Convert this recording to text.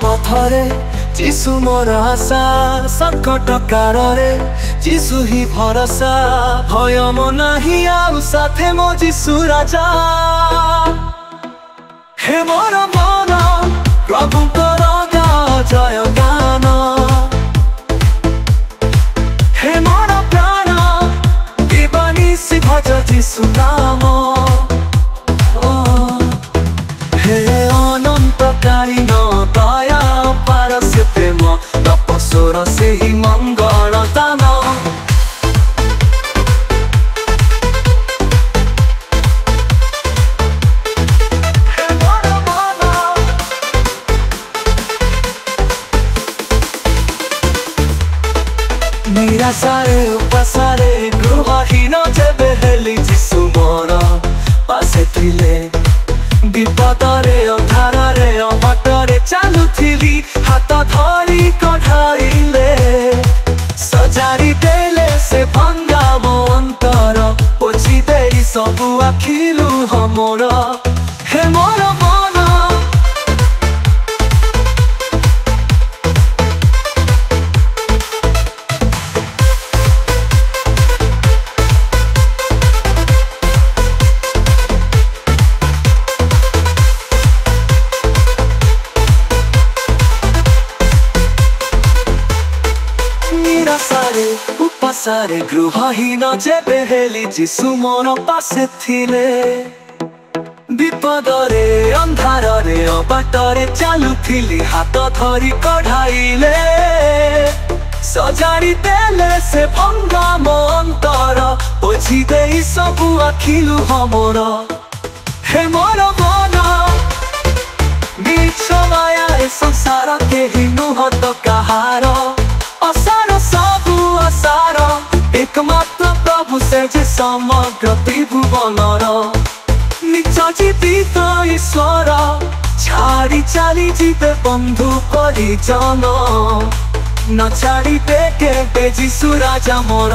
पथरे जीशु मोर आशा संकट काଳରେ जीशु ही भरोसा भय मो नाही आउ साथे मो जीशु राजा हे मोर मन प्रभु जय गान हे मोर प्राण दिवानी सी भज जीशु नाम हे अनन्तकालीन दया पार से प्रेम तपस्वर से ही मंगल दान निराशारे उपासारे गृहहीन जेबे हेली जीशु मोर पासे थिले विपदरे अंधारे अबाटरे चालुथिली हाथ धरी कढ़ाइले सजारी देले से भंगा मो अंतर पोछि देई सबु आखिलु हमोर हे मोर मन निराशारे उपासारे गृहहीन जेबे हेली जीशु मोर पासे थिले विपदरे अंधारे अबाटरे चालुथिली हाथ धरी कढ़ाइले सजारी देले से भंगा मो अंतर पोछि देई सबु आखिलु हमोर हे मोर मन मिछ माया ए संसार केही नुह तो कहार असार सबु असार एकमात्र प्रभु से जे समग्र त्रिभुवनर निज जीवित ईश्वर छाड़ी चली जीवे बंधु परिजन न छाड़िबे केबे जीशु राजा मोर।